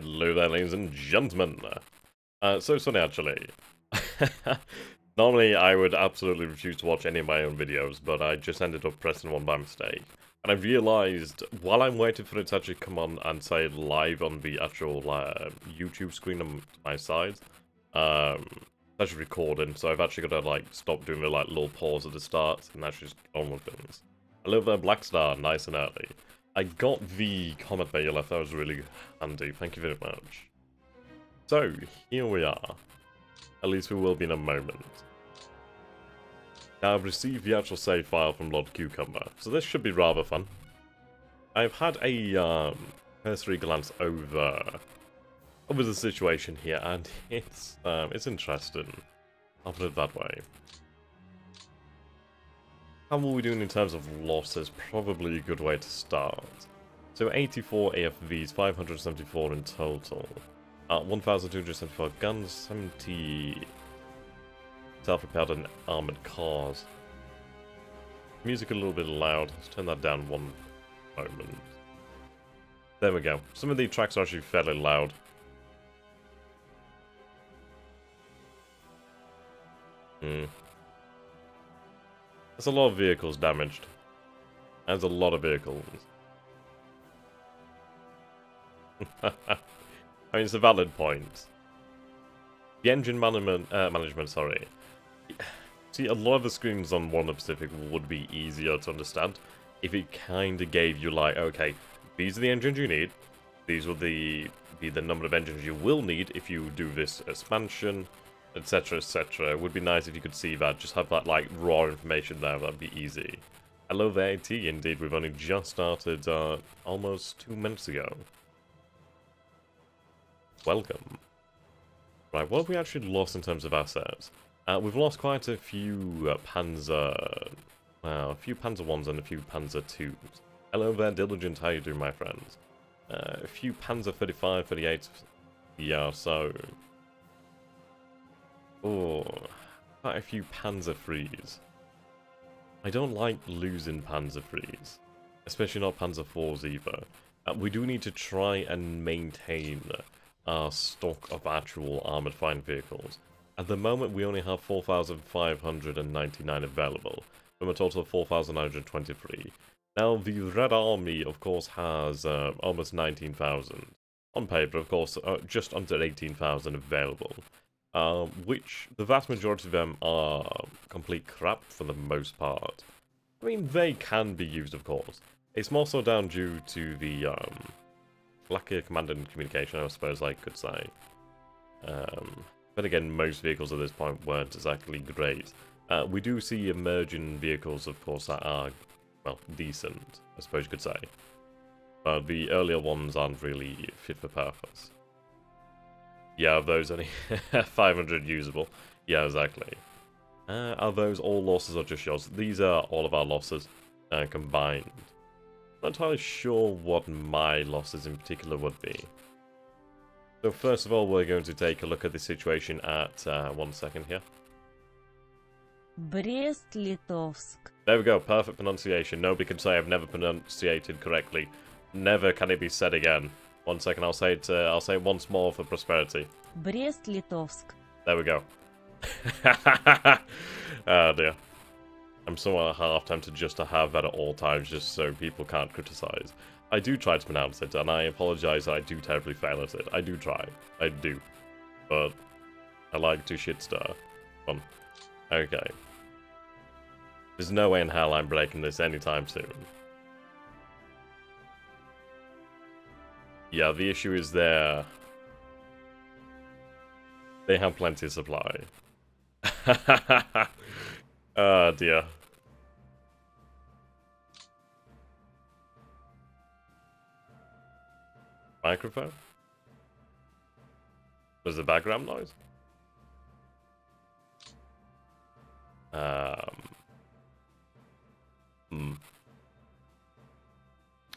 Hello there, ladies and gentlemen. So funny, actually. Normally, I would absolutely refuse to watch any of my own videos, but I just ended up pressing one by mistake. And I realised, while I'm waiting for it to actually come on and say live on the actual YouTube screen on my side, it's actually recording, so I've actually got to like stop doing the like little pause at the start and actually just get on with things. Hello there, Black Star, nice and early. I got the comment that you left, that was really handy, thank you very much. So, here we are. At least we will be in a moment. Now I've received the actual save file from Lord Cucumber, so this should be rather fun. I've had a cursory glance over the situation here, and it's interesting. I'll put it that way. How are we doing in terms of losses? Probably a good way to start. So 84 AFVs, 574 in total. 1,274 guns, 70 self-repaired and armoured cars. Music a little bit loud. Let's turn that down one moment. There we go. Some of the tracks are actually fairly loud. There's a lot of vehicles damaged. There's a lot of vehicles. I mean, it's a valid point. The engine management, sorry. See, a lot of the screens on Warner Pacific would be easier to understand if it kind of gave you like, okay, these are the engines you need. These will be the number of engines you will need if you do this expansion, etc, etc. It would be nice if you could see that, just have that like raw information there, that'd be easy. Hello there, AT, indeed, we've only just started almost 2 minutes ago. Welcome. Right, what have we actually lost in terms of assets? We've lost quite a few Panzer... well, a few Panzer 1s and a few Panzer 2s. Hello there, Diligent, how you doing, my friends? A few Panzer 35, 38... yeah, so... oh, quite a few Panzer 3s. I don't like losing Panzer 3s. Especially not Panzer 4s either. We do need to try and maintain our stock of actual armoured fighting vehicles. At the moment, we only have 4,599 available, from a total of 4,923. Now, the Red Army, of course, has almost 19,000. On paper, of course, just under 18,000 available. Which, the vast majority of them are complete crap for the most part. I mean, they can be used, of course. It's more so down due to the lack of command and communication, I suppose I could say. But again, most vehicles at this point weren't exactly great. We do see emerging vehicles, of course, that are, well, decent, I suppose you could say. But the earlier ones aren't really fit for purpose. Yeah, those only 500 usable. Yeah, exactly. Are those all losses or just yours? These are all of our losses combined. Not entirely sure what my losses in particular would be. So first of all, we're going to take a look at the situation at 1 second here. Brest-Litovsk. There we go, perfect pronunciation. Nobody can say I've never pronunciated correctly. Never can it be said again. 1 second, I'll say it once more for prosperity. Brest-Litovsk. There we go. Oh dear. I'm somewhat half tempted just to have that at all times, just so people can't criticize. I do try to pronounce it, and I apologize that I do terribly fail at it. I do try. I do. But I like to shit stir. Okay. There's no way in hell I'm breaking this anytime soon. Yeah, the issue is they have plenty of supply. Oh dear. Microphone? There's a background noise? Can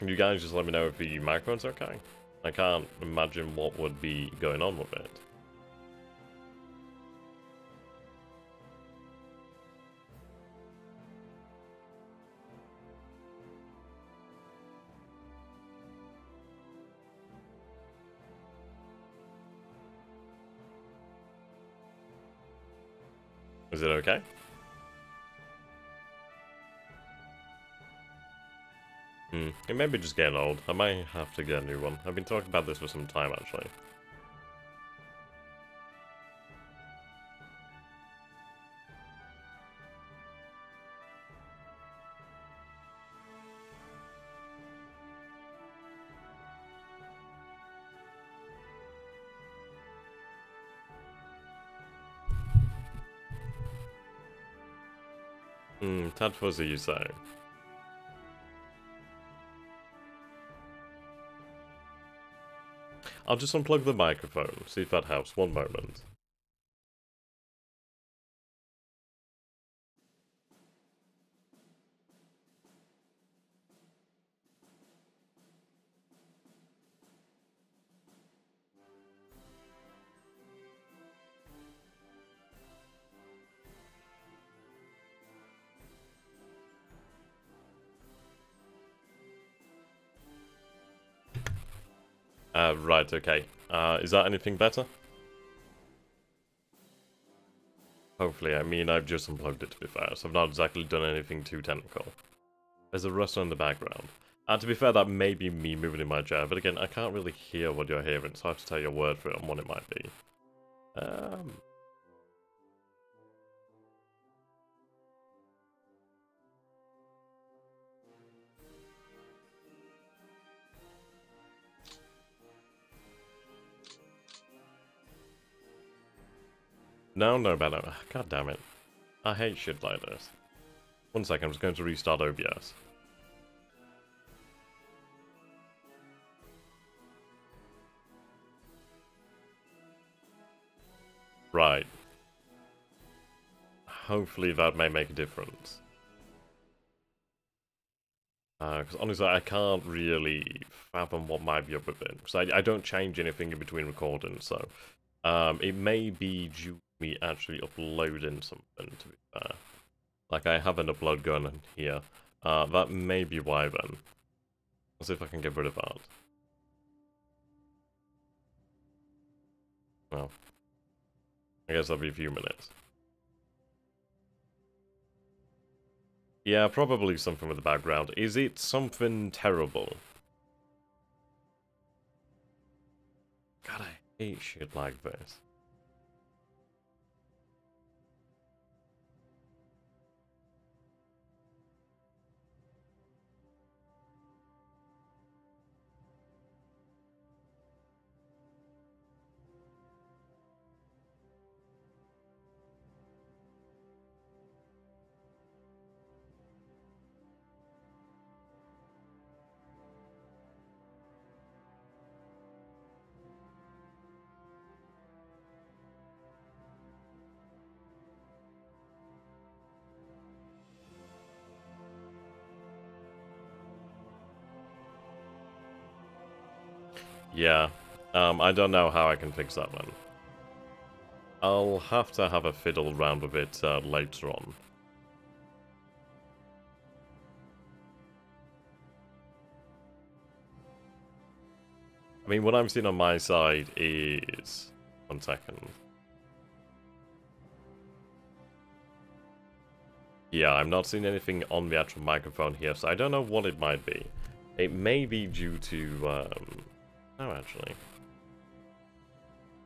you guys just let me know if the microphone's okay? I can't imagine what would be going on with it. Is it okay? It may be just getting old. I might have to get a new one. I've been talking about this for some time, actually. Tad fuzzy, you say? I'll just unplug the microphone, see if that helps. One moment. Right, okay. Is that anything better? Hopefully, I mean, I've just unplugged it to be fair, so I've not exactly done anything too technical. There's a rustler in the background. And to be fair, that may be me moving in my chair, but again, I can't really hear what you're hearing, so I have to tell you a word for it on what it might be. No, better. God damn it. I hate shit like this. One second, I'm just going to restart OBS. Right. Hopefully that may make a difference. Because honestly, I can't really fathom what might be up with it. Because I don't change anything in between recordings, so... it may be due to me actually uploading something, to be fair. Like, I have an upload gun here. That may be why then. Let's see if I can get rid of that. Well, I guess that'll be a few minutes. Yeah, probably something with the background. Is it something terrible? God, I hate shit like this. Yeah, I don't know how I can fix that one. I'll have to have a fiddle around with it later on. I mean, what I'm seeing on my side is... One second. Yeah, I'm not seeing anything on the actual microphone here, so I don't know what it might be. It may be due to, no, actually.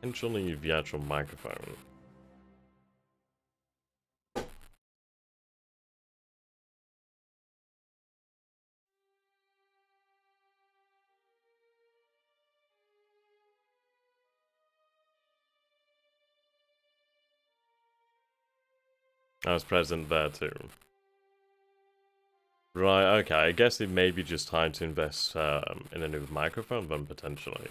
Potentially the actual microphone. I was present there too. Right, okay, I guess it may be just time to invest in a new microphone then, potentially.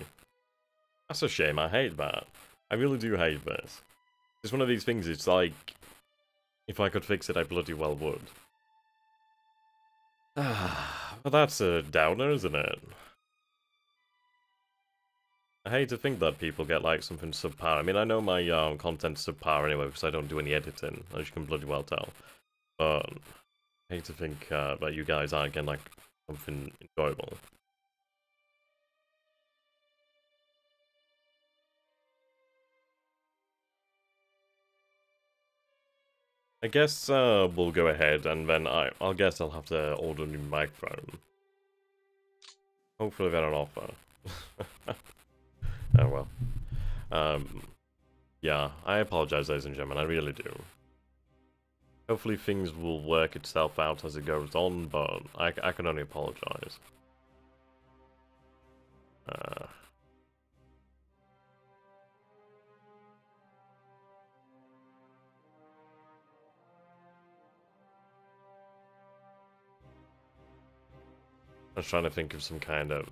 That's a shame, I hate that. I really do hate this. It's one of these things, it's like... If I could fix it, I bloody well would. But that's a downer, isn't it? I hate to think that people get, like, something subpar. I mean, I know my content's subpar anyway, because I don't do any editing, as you can bloody well tell. But I hate to think that you guys aren't getting, like, something enjoyable. I guess we'll go ahead and then I'll guess I'll have to order a new microphone. Hopefully they're on offer. Oh well. Yeah, I apologize, ladies and gentlemen, I really do. Hopefully things will work itself out as it goes on, but I can only apologize. I was trying to think of some kind of...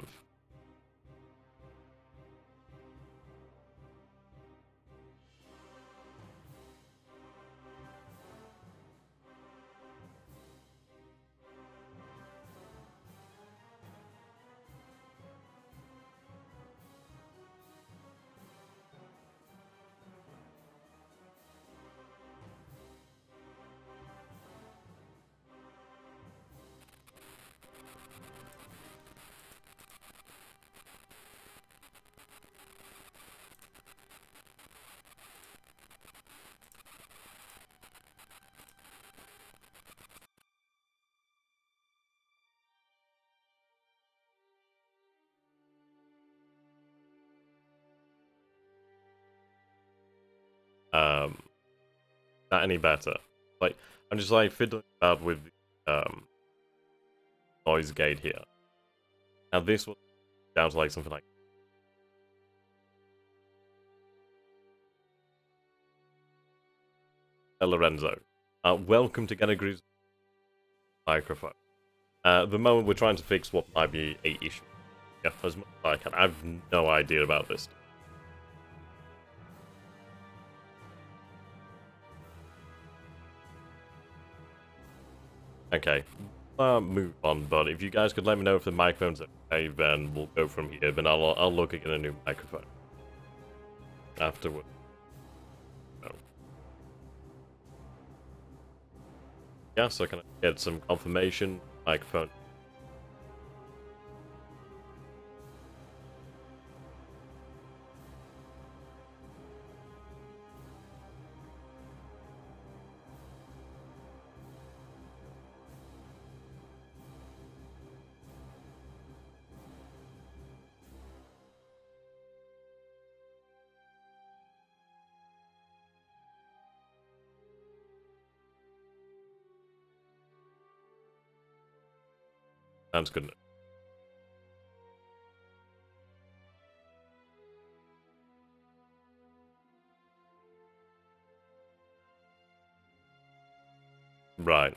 Not any better. Like, I'm just like fiddling about with the noise gate here. Now this one sounds like something like Lorenzo. Welcome to Get a Grigsby microphone. At the moment we're trying to fix what might be a issue. Yeah, as much as I can. I have no idea about this. Okay, move on, but if you guys could let me know if the microphone's okay, then we'll go from here. Then I'll look at a new microphone afterward. Oh. Yeah, so can I get some confirmation? Microphone. Sounds good. Right.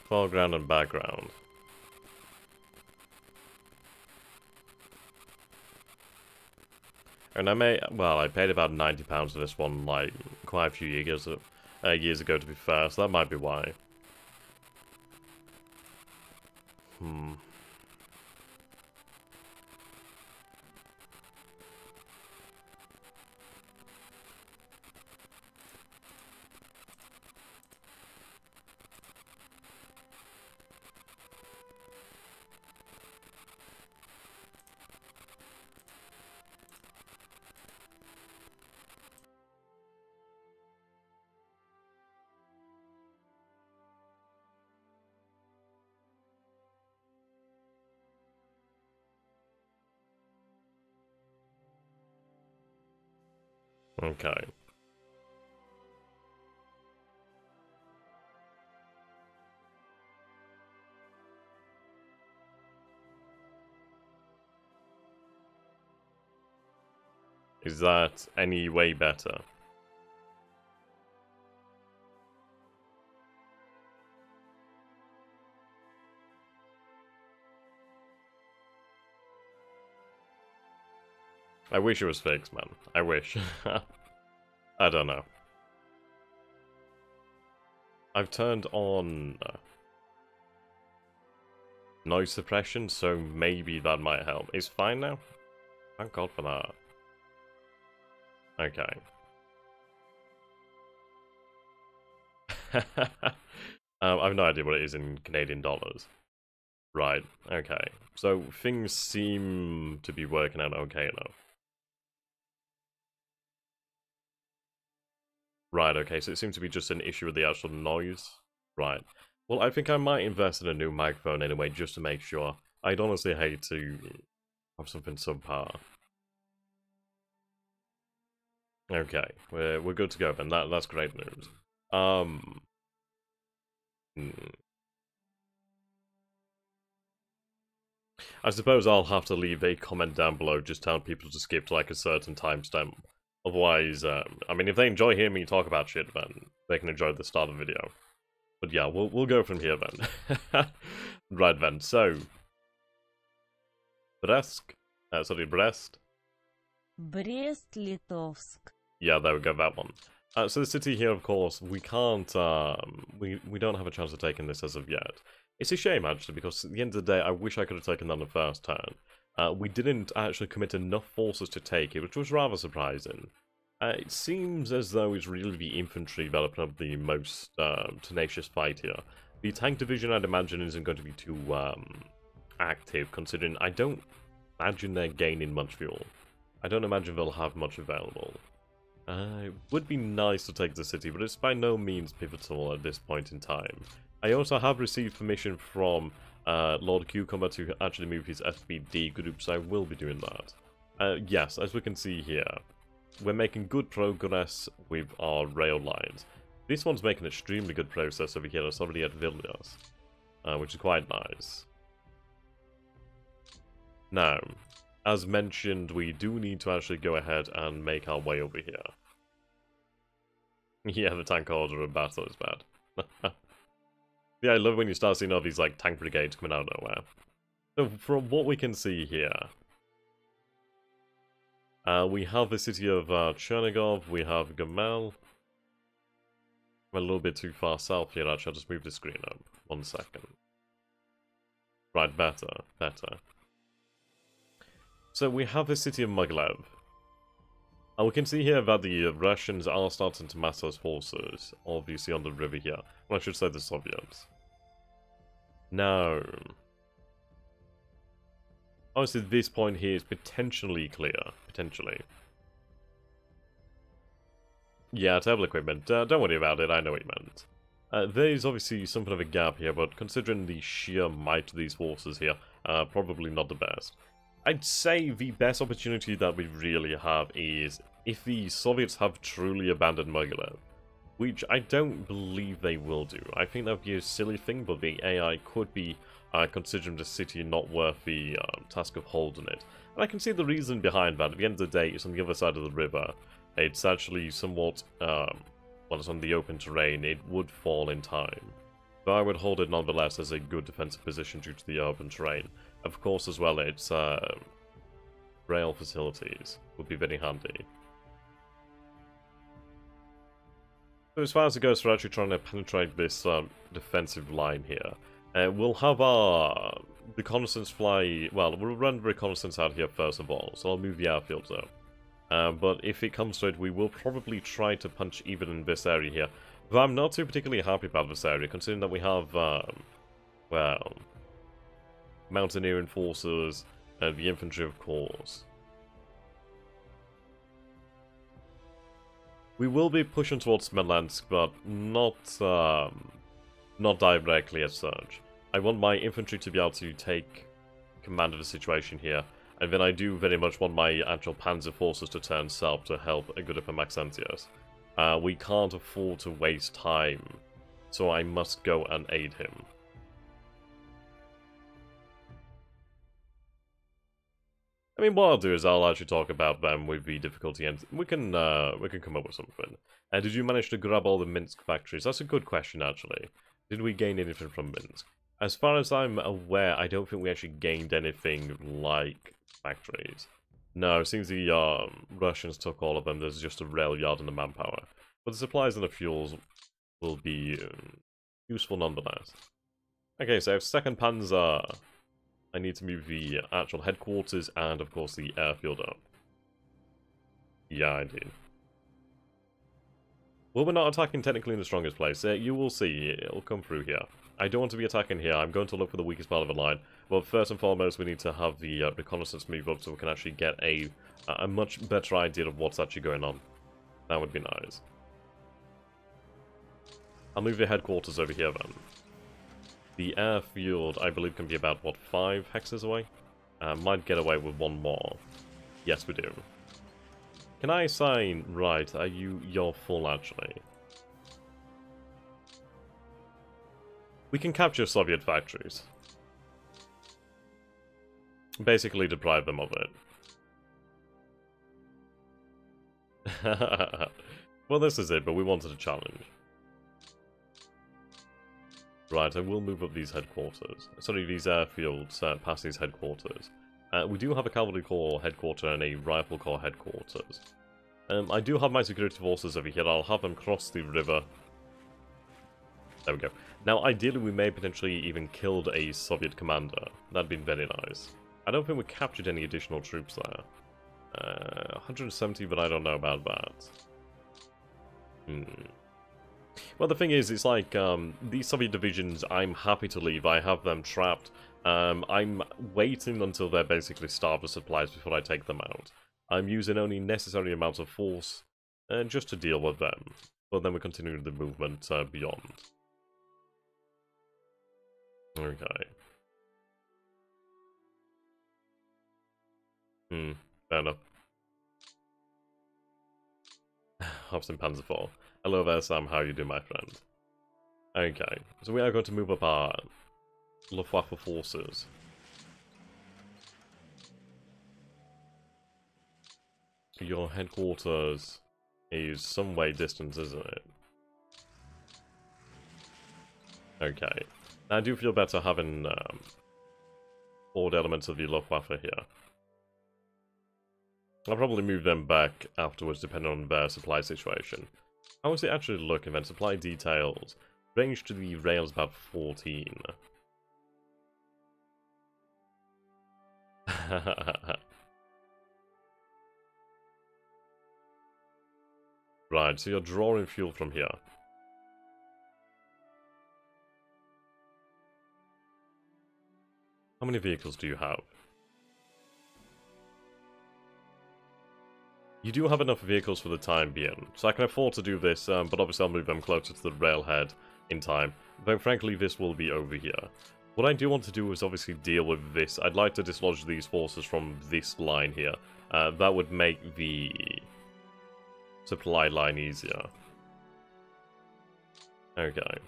Foreground and background. And I paid about £90 for this one, like, quite a few years ago, to be fair, so that might be why. Okay. Is that any way better? I wish it was fixed, man. I wish. I don't know. I've turned on noise suppression, so maybe that might help. It's fine now? Thank God for that. Okay. I have no idea what it is in Canadian dollars. Right, okay. So things seem to be working out okay enough. Right, okay, so it seems to be just an issue with the actual noise. Right. Well, I think I might invest in a new microphone anyway, just to make sure. I'd honestly hate to have something subpar. Okay, we're good to go then. That's great news. Hmm. I suppose I'll have to leave a comment down below just telling people to skip to like a certain timestamp. Otherwise, I mean, if they enjoy hearing me talk about shit, then they can enjoy the start of the video. But yeah, we'll go from here then. Right then, so Brest, sorry, Brest. Брест-Литовск. Yeah, there we go, that one. So the city here, of course, we can't, we don't have a chance of taking this as of yet. It's a shame, actually, because at the end of the day, I wish I could have taken that on the first turn. We didn't actually commit enough forces to take it, which was rather surprising. It seems as though it's really the infantry that are putting up the most tenacious fight here. The tank division, I'd imagine, isn't going to be too active, considering I don't imagine they're gaining much fuel. I don't imagine they'll have much available. It would be nice to take the city, but it's by no means pivotal at this point in time. I also have received permission from Lord Cucumber to actually move his SPD group, so I will be doing that. Yes, as we can see here, we're making good progress with our rail lines. This one's making extremely good progress over here. It's already at Vilnius, which is quite nice. Now, as mentioned, we do need to actually go ahead and make our way over here. Yeah, the tank order of battle is bad. Yeah, I love when you start seeing all these like tank brigades coming out of nowhere. So from what we can see here, we have the city of Chernigov, we have Gamel. I'm a little bit too far south here, actually. I'll just move the screen up. 1 second. Right, better. So we have the city of Mogilev. And we can see here that the Russians are starting to mass those forces, obviously on the river here. Well, I should say the Soviets. Now, obviously this point here is potentially clear. Potentially. Yeah, table equipment. Don't worry about it, I know what you meant. There is obviously something of a gap here, but considering the sheer might of these forces here, probably not the best. I'd say the best opportunity that we really have is if the Soviets have truly abandoned Mogilev, which I don't believe they will do. I think that would be a silly thing, but the AI could be considering the city not worth the task of holding it. And I can see the reason behind that. At the end of the day, it's on the other side of the river. It's actually somewhat, well, it's on the open terrain. It would fall in time. But I would hold it nonetheless as a good defensive position due to the open terrain. Of course, as well, its rail facilities would be very handy. So as far as it goes for actually trying to penetrate this defensive line here, we'll have our reconnaissance fly... Well, we'll run reconnaissance out here first of all, so I'll move the airfield though. But if it comes to it, we will probably try to punch even in this area here. But I'm not too particularly happy about this area, considering that we have, well, mountaineering forces, and the infantry, of course. We will be pushing towards Smolensk, but not directly as such. I want my infantry to be able to take command of the situation here, and then I do very much want my actual panzer forces to turn south to help a good up Maxentius. We can't afford to waste time, so I must go and aid him. I mean, what I'll do is I'll actually talk about them with the difficulty, and we can come up with something. Did you manage to grab all the Minsk factories? That's a good question, actually. Did we gain anything from Minsk? As far as I'm aware, I don't think we actually gained anything like factories. No, it seems the Russians took all of them. There's just a rail yard and the manpower. But the supplies and the fuels will be useful nonetheless. Okay, so I have 2nd Panzer. I need to move the actual headquarters and, of course, the airfield up. Yeah, I do. Well, we're not attacking technically in the strongest place. You will see, it'll come through here. I don't want to be attacking here. I'm going to look for the weakest part of the line. But first and foremost, we need to have the reconnaissance move up so we can actually get a much better idea of what's actually going on. That would be nice. I'll move your headquarters over here then. The airfield, I believe, can be about, what, 5 hexes away? Might get away with 1 more. Yes, we do. Can I assign... Right, are you're full, actually. We can capture Soviet factories. Basically deprive them of it. Well, this is it, but we wanted a challenge. Right, I will move up these headquarters. Sorry, these airfields past these headquarters. We do have a cavalry corps headquarter and a rifle corps headquarters. I do have my security forces over here. I'll have them cross the river. There we go. Now, ideally, we may potentially even killed a Soviet commander. That'd been very nice. I don't think we captured any additional troops there. 170, but I don't know about that. Well, the thing is, it's like, these Soviet divisions, I'm happy to leave. I have them trapped. I'm waiting until they're basically starved of supplies before I take them out. I'm using only necessary amounts of force just to deal with them. But then we continue the movement beyond. Okay. Fair enough. Hops in Panzer IV. Hello there, Sam. How you doing, my friend? Okay, so we are going to move up our Luftwaffe forces. Your headquarters is some way distant, isn't it? Okay. I do feel better having forward elements of the Luftwaffe here. I'll probably move them back afterwards depending on their supply situation. How does it actually look then? Supply details. Range to the rail is about 14. Right, so you're drawing fuel from here. How many vehicles do you have? You do have enough vehicles for the time being, so I can afford to do this, but obviously I'll move them closer to the railhead in time. Though frankly, this will be over here. What I do want to do is obviously deal with this. I'd like to dislodge these forces from this line here. That would make the supply line easier. Okay.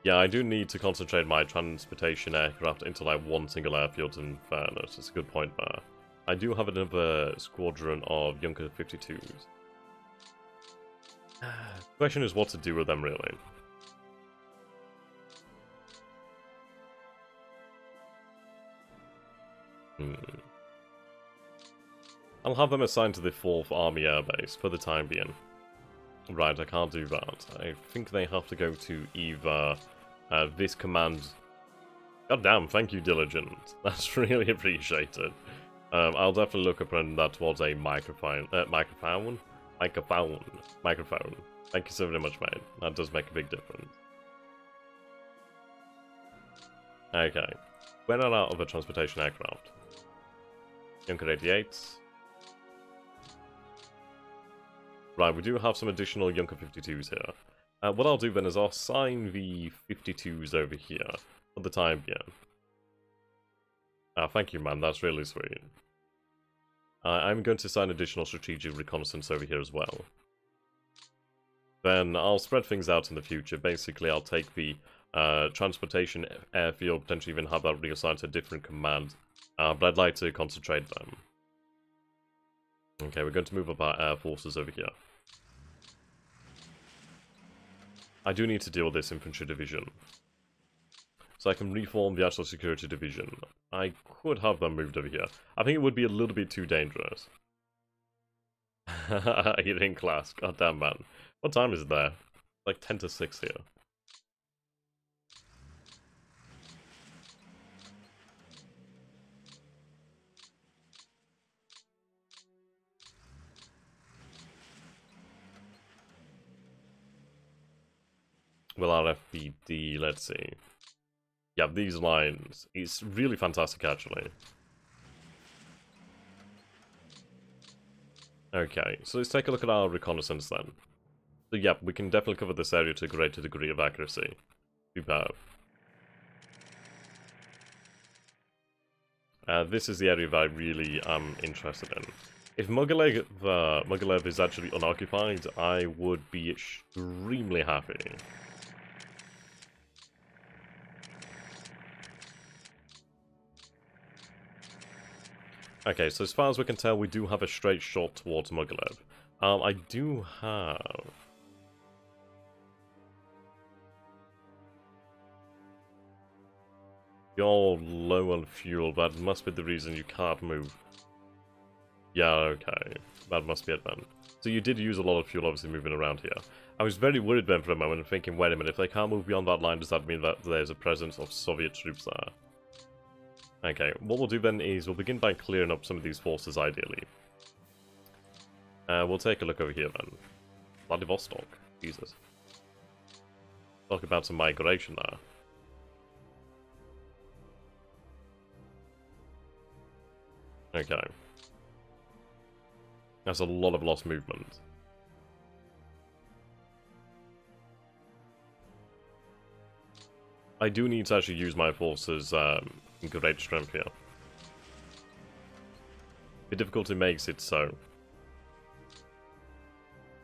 Yeah, I do need to concentrate my transportation aircraft into like one single airfield in fairness. It's a good point there. I do have another squadron of Junker 52s. The question is what to do with them, really. I'll have them assigned to the 4th Army Air Base for the time being. Right, I can't do that. I think they have to go to either this command... God damn, thank you, Diligent. That's really appreciated. I'll definitely look upon that towards a microphone. Microphone. Thank you so very much, mate. That does make a big difference. Okay. We're not out of a transportation aircraft. Junker 88s. Right, we do have some additional Junker 52s here. What I'll do then is I'll assign the 52s over here for the time being. Thank you, man. That's really sweet. I'm going to assign additional strategic reconnaissance over here as well. Then I'll spread things out in the future. Basically, I'll take the transportation airfield, potentially even have that reassigned to a different command. But I'd like to concentrate them. Okay, we're going to move up our air forces over here. I do need to deal with this infantry division. So I can reform the actual security division. I could have them moved over here. I think it would be a little bit too dangerous. You're in class. God damn, man. What time is it there? Like 10 to 6 here. Well, RFPD, let's see. Yeah, these lines. It's really fantastic, actually. Okay, so let's take a look at our reconnaissance then. So yeah, we can definitely cover this area to a greater degree of accuracy. Superb. This is the area that I really am interested in. If Mogilev is actually unoccupied, I would be extremely happy. Okay, so as far as we can tell, we do have a straight shot towards Mogilev. I do have... You're low on fuel, that must be the reason you can't move. Yeah, okay. That must be it then. So you did use a lot of fuel, obviously, moving around here. I was very worried then for a moment, thinking, wait a minute, if they can't move beyond that line, does that mean that there's a presence of Soviet troops there? Okay, what we'll do then is we'll begin by clearing up some of these forces, ideally. We'll take a look over here then. Vladivostok. Jesus. Talk about some migration there. Okay. That's a lot of lost movement. I do need to actually use my forces in great strength here. The difficulty makes it so.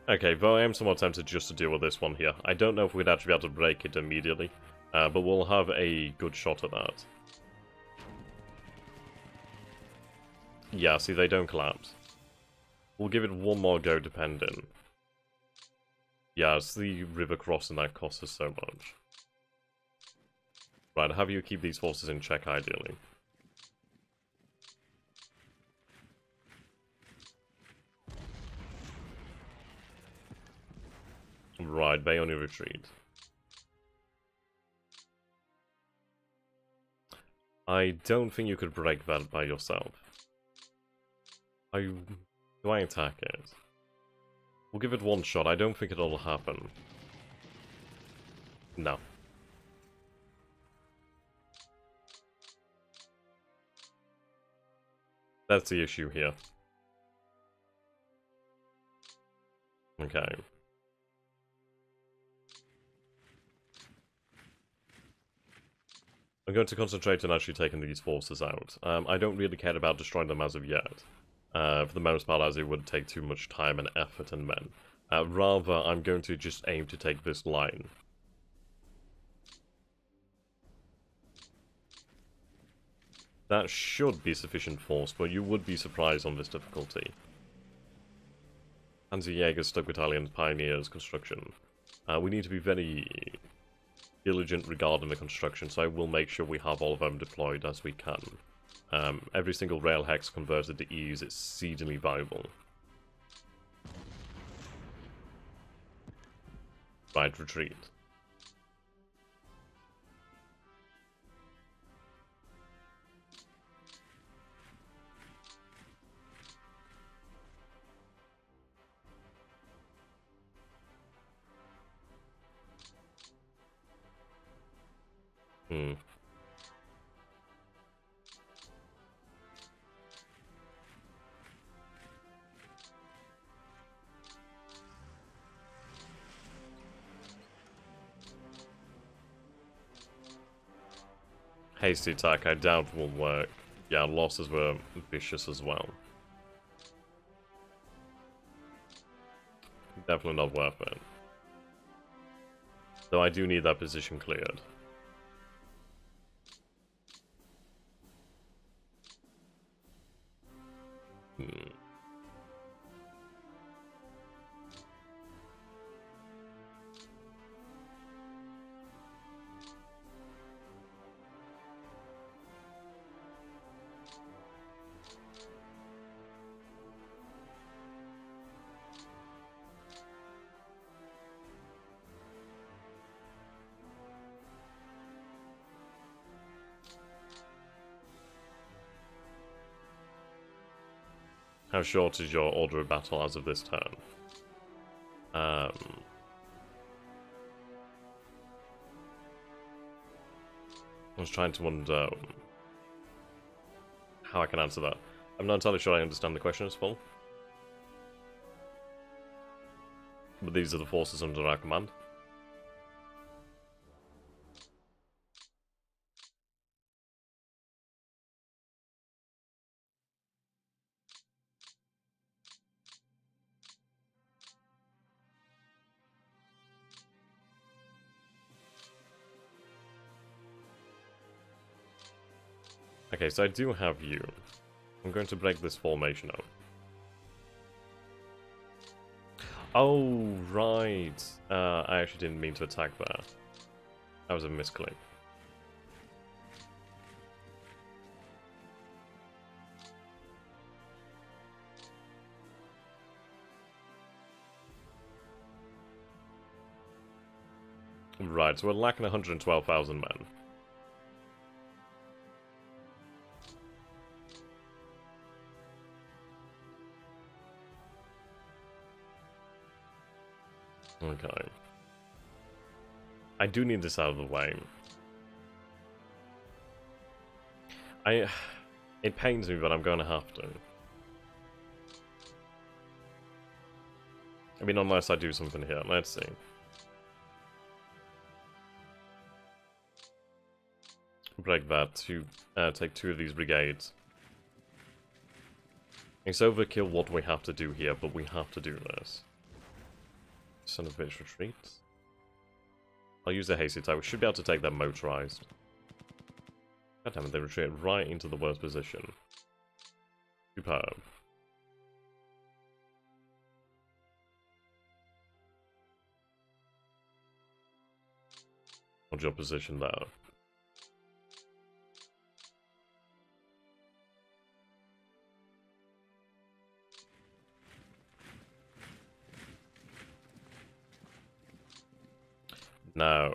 Okay, though I am somewhat tempted just to deal with this one here. I don't know if we'd actually be able to break it immediately, but we'll have a good shot at that. Yeah, see, they don't collapse. We'll give it one more go, depending. Yeah, it's the river crossing that costs us so much. Right, have you keep these forces in check, ideally. Right, they only retreat. I don't think you could break that by yourself. Do I attack it? We'll give it one shot. I don't think it'll happen. No. That's the issue here. Okay. I'm going to concentrate on actually taking these forces out. I don't really care about destroying them as of yet. For the most part, as it would take too much time and effort and men. Rather, I'm going to just aim to take this line. That should be sufficient force, but you would be surprised on this difficulty. Panzerjäger, Stug Battalions, Pioneers, Construction. We need to be very diligent regarding the construction, so I will make sure we have all of them deployed as we can. Every single rail hex converted to E is exceedingly valuable. Right, retreat. Hasty attack, I doubt will work. Yeah, losses were vicious as well. Definitely not worth it. Though I do need that position cleared. How short is your order of battle as of this turn? I was trying to wonder how I can answer that. I'm not entirely sure I understand the question as full. But these are the forces under our command. Okay, so I do have you. I'm going to break this formation up. Oh, right. I actually didn't mean to attack there. That was a misclick. Right, so we're lacking 112,000 men. Okay. I do need this out of the way. It pains me, but I'm going to have to. I mean, unless I do something here. Let's see. Break that to take 2 of these brigades. It's overkill what we have to do here, but we have to do this. Son of a bitch retreats. I'll use a hasty attack. We should be able to take that motorized. God damn it, they retreat right into the worst position. Superb. Hold your position there. No.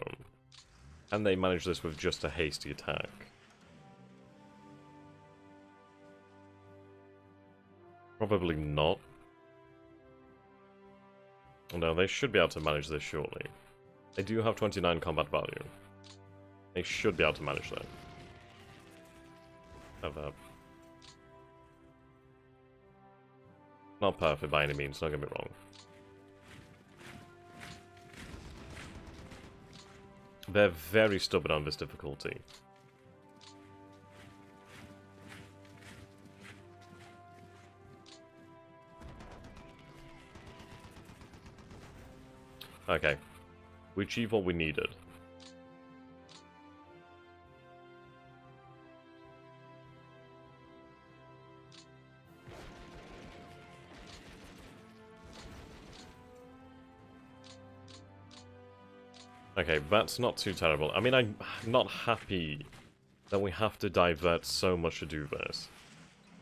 And they manage this with just a hasty attack. Probably not. No, they should be able to manage this shortly. They do have 29 combat value. They should be able to manage that. Have a... Not perfect by any means, don't get me wrong. They're very stubborn on this difficulty. Okay. We achieved what we needed. Okay, that's not too terrible. I mean, I'm not happy that we have to divert so much to do this.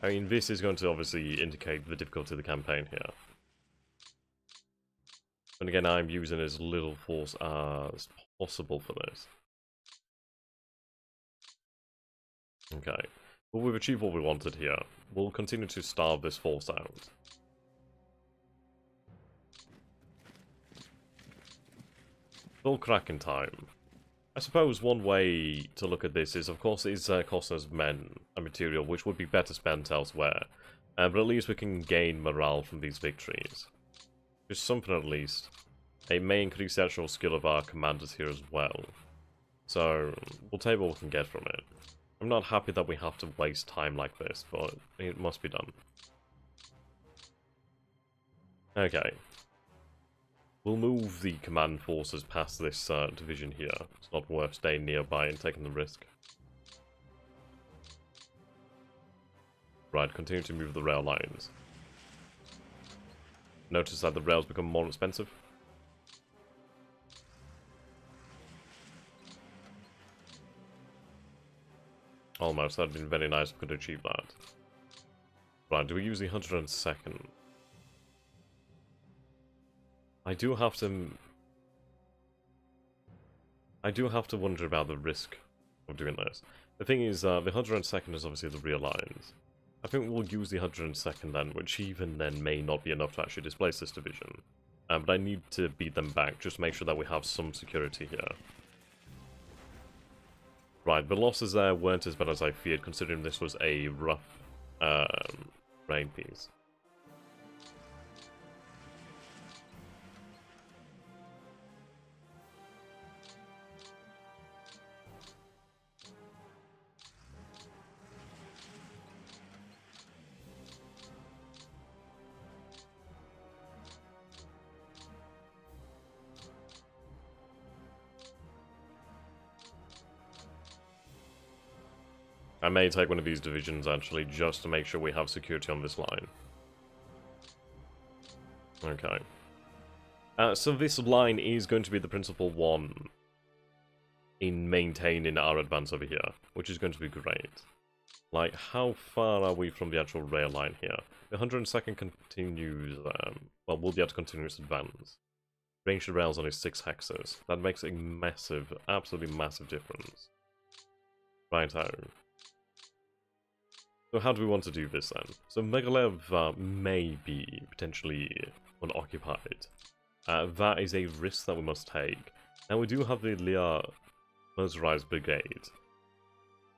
I mean, this is going to obviously indicate the difficulty of the campaign here. And again, I'm using as little force as possible for this. Okay. Well, we've achieved what we wanted here. We'll continue to starve this force out. Full cracking time. I suppose one way to look at this is, of course, it's costing us men and material, which would be better spent elsewhere. But at least we can gain morale from these victories. Just something at least. It may increase the actual skill of our commanders here as well. So, we'll take what we can get from it. I'm not happy that we have to waste time like this, but it must be done. Okay. We'll move the command forces past this division here. It's not worth staying nearby and taking the risk. Right, continue to move the rail lines. Notice that the rails become more expensive. Almost, that'd been very nice if we could achieve that. Right, do we use the 102nd? I do have to wonder about the risk of doing this. The thing is, the 102nd is obviously the rear lines. I think we'll use the 102nd then, which even then may not be enough to actually displace this division. But I need to beat them back, just to make sure that we have some security here. Right, the losses there weren't as bad as I feared, considering this was a rough rain piece. I may take one of these divisions, actually, just to make sure we have security on this line. Okay. So this line is going to be the principal one in maintaining our advance over here, which is going to be great. Like, how far are we from the actual rail line here? The 102nd continues, well, we'll be able to continue its advance. Range of rails only 6 hexes. That makes a massive, absolutely massive difference. Righto. So how do we want to do this then? So Megalev may be potentially unoccupied. That is a risk that we must take. Now we do have the Lear Motorized Brigade.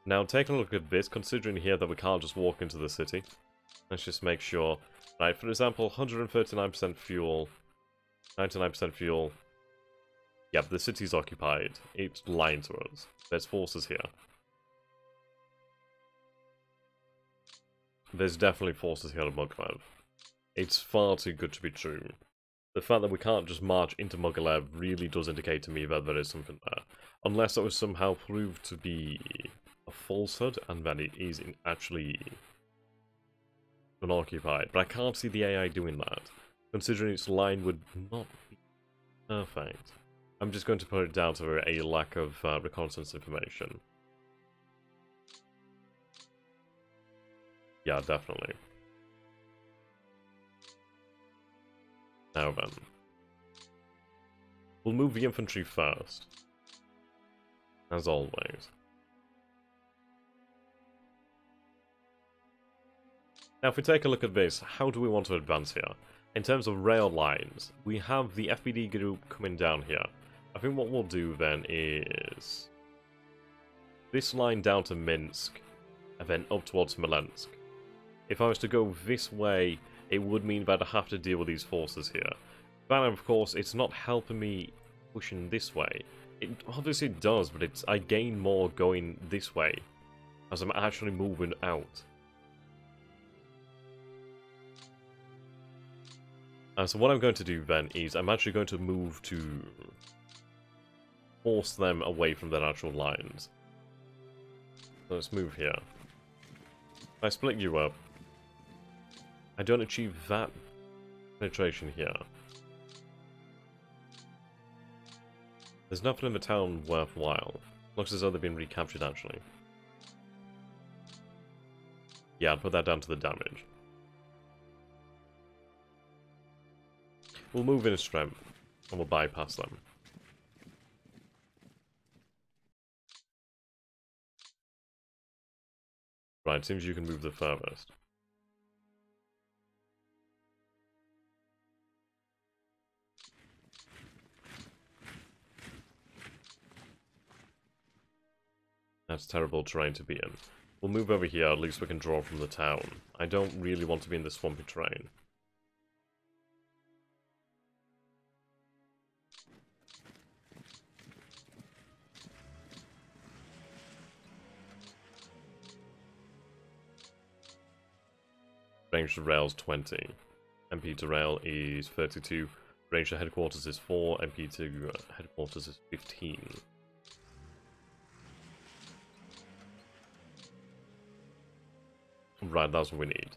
Now take a look at this, considering here that we can't just walk into the city. Let's just make sure. Right, for example, 139% fuel, 99% fuel. Yep, the city's occupied. It's lying to us. There's forces here. There's definitely forces here at Mogalev. It's far too good to be true. The fact that we can't just march into Mogalev really does indicate to me that there is something there. Unless that was somehow proved to be a falsehood, and that it is actually unoccupied. But I can't see the AI doing that, considering its line would not be perfect. I'm just going to put it down to a lack of reconnaissance information. Yeah, definitely. Now then. We'll move the infantry first. As always. Now if we take a look at this, how do we want to advance here? In terms of rail lines, we have the FBD group coming down here. I think what we'll do then is this line down to Minsk, and then up towards Smolensk. If I was to go this way, it would mean that I have to deal with these forces here. But of course, it's not helping me pushing this way. It obviously does, but I gain more going this way, as I'm actually moving out. So what I'm going to do then is I'm actually going to move to force them away from their actual lines. So let's move here. If I split you up, I don't achieve that penetration here. There's nothing in the town worthwhile. Looks as though they've been recaptured actually. Yeah, I'll put that down to the damage. We'll move in a strength, and we'll bypass them. Right, seems you can move the furthest. That's terrible terrain to be in. We'll move over here, at least we can draw from the town. I don't really want to be in the swampy terrain. Range to rails 20. MP to rail is 32. Range to headquarters is 4. MP to headquarters is 15. Right, that's what we need.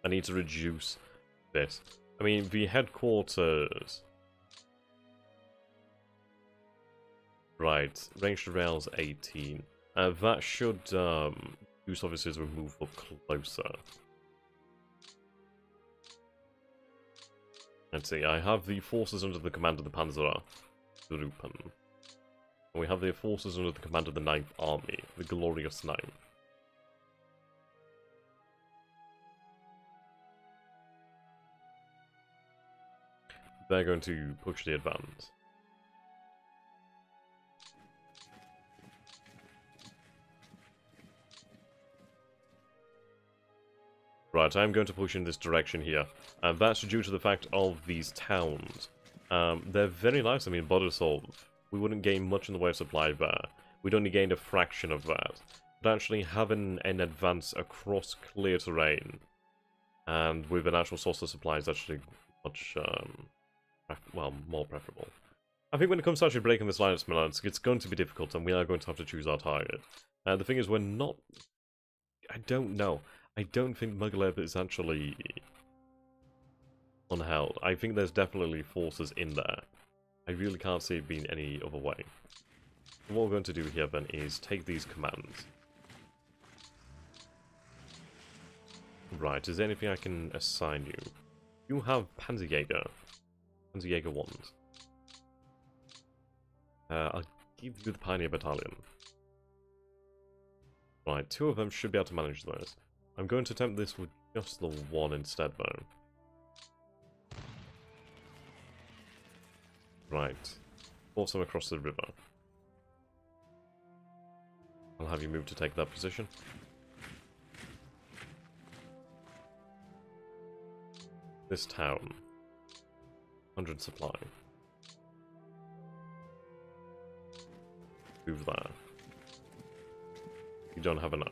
I need to reduce this. I mean, the headquarters... Right, range to rails 18. That should use officers will move up closer. Let's see, I have the forces under the command of the Panzer Gruppen. And we have the forces under the command of the 9th Army, the Glorious 9th. They're going to push the advance. Right, I'm going to push in this direction here, and that's due to the fact of these towns. They're very nice. I mean, Borisov, we wouldn't gain much in the way of supply there. We'd only gained a fraction of that. But actually having an advance across clear terrain, and with an actual source of supply is actually much, well, more preferable. I think when it comes to actually breaking this line of Smolensk, it's going to be difficult, and we are going to have to choose our target. The thing is, we're not... I don't know. I don't think Mogilev is actually unheld. I think there's definitely forces in there. I really can't see it being any other way. What we're going to do here then is take these commands. Right, is there anything I can assign you? You have Panzerjäger. Panzerjäger 1s. I'll give you the Pioneer Battalion. Right, 2 of them should be able to manage this. I'm going to attempt this with just the 1 instead, though. Right. Force them across the river. I'll have you move to take that position. This town. 100 supply. Move there. You don't have enough.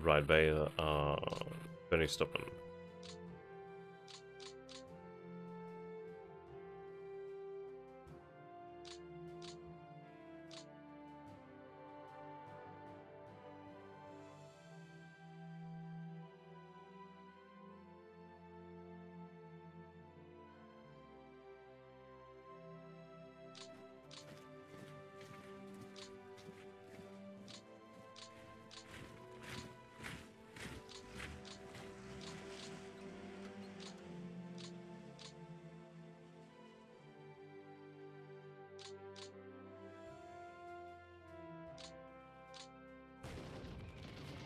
Right, they are very stubborn.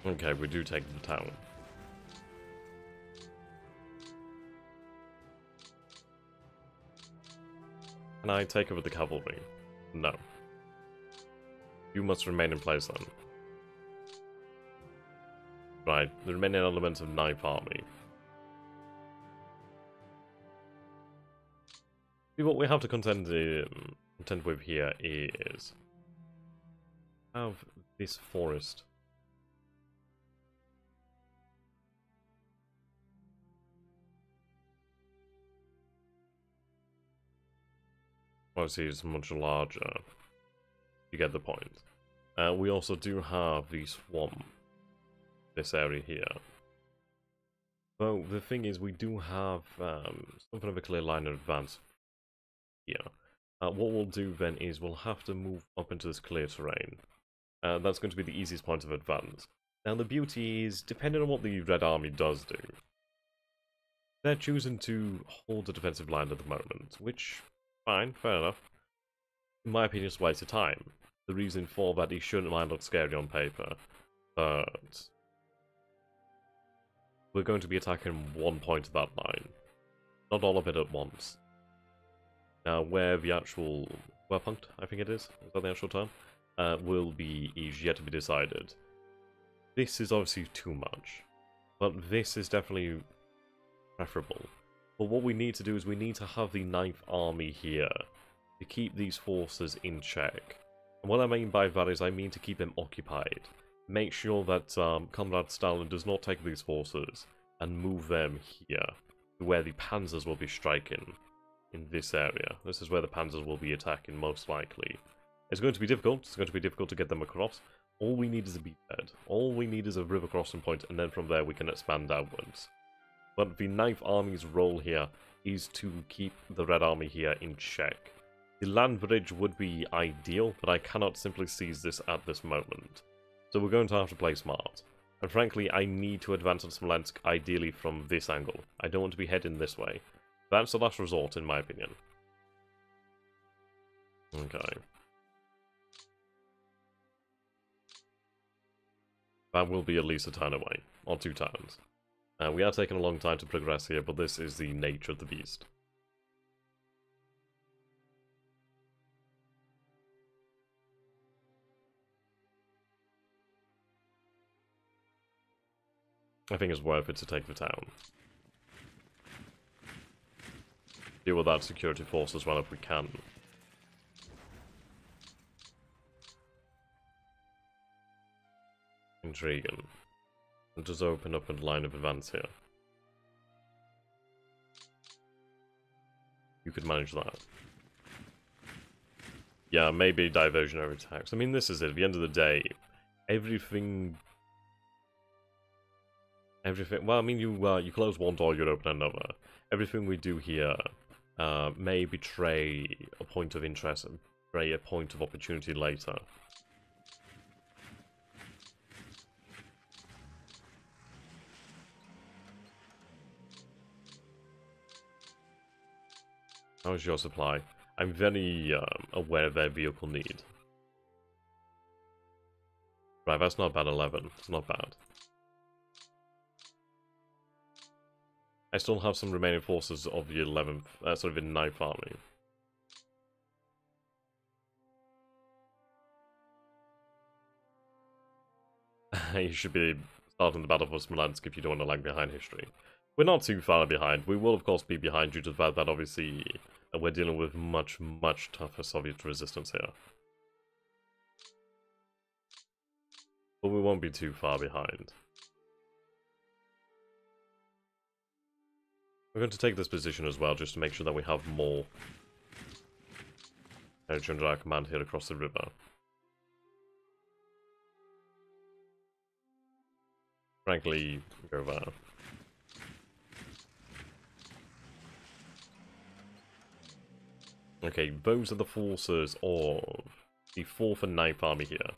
Okay, we do take the town. Can I take over the cavalry? No. You must remain in place then. Right, the remaining elements of Ninth Army. See, what we have to contend with here is have this forest. Obviously, it's much larger. You get the point. We also do have the swamp, this area here. But the thing is, we do have something of a clear line of advance here. What we'll do then is we'll have to move up into this clear terrain. That's going to be the easiest point of advance. Now, the beauty is, depending on what the Red Army does do, they're choosing to hold a defensive line at the moment, which... fine, fair enough. In my opinion, it's a waste of time. The reason for that he shouldn't mind look scary on paper, but we're going to be attacking one point of that line, not all of it at once. Now, where the actual punct, I think it is that the actual term, will be is yet to be decided. This is obviously too much, but this is definitely preferable. But what we need to do is we need to have the Ninth Army here to keep these forces in check. And what I mean by that is I mean to keep them occupied. Make sure that Comrade Stalin does not take these forces and move them here, to where the panzers will be striking in this area. This is where the panzers will be attacking most likely. It's going to be difficult. It's going to be difficult to get them across. All we need is a beachhead. All we need is a river crossing point, and then from there we can expand outwards. But the Ninth Army's role here is to keep the Red Army here in check. The land bridge would be ideal, but I cannot simply seize this at this moment. So we're going to have to play smart. And frankly, I need to advance on Smolensk ideally from this angle. I don't want to be heading this way. That's the last resort, in my opinion. Okay. That will be at least a turn away, or 2 turns. We are taking a long time to progress here, but this is the nature of the beast. I think it's worth it to take the town. deal with that security force as well if we can. Intriguing. It does open up a line of events here. You could manage that. Yeah, maybe diversionary attacks. I mean, this is it. At the end of the day, everything... Well, I mean, you close one door, you open another. Everything we do here may betray a point of interest and betray a point of opportunity later. How's your supply? I'm very aware of their vehicle need. Right, that's not bad, 11. It's not bad. I still have some remaining forces of the 11th, sort of in 9th Army. You should be starting the battle for Smolensk if you don't want to lag behind history. We're not too far behind. We will, of course, be behind due to the fact that, obviously, we're dealing with much, much tougher Soviet resistance here. But we won't be too far behind. We're going to take this position as well, just to make sure that we have more energy under our command here across the river. Frankly, go there. Okay, those are the forces of the 4th and 9th Army here.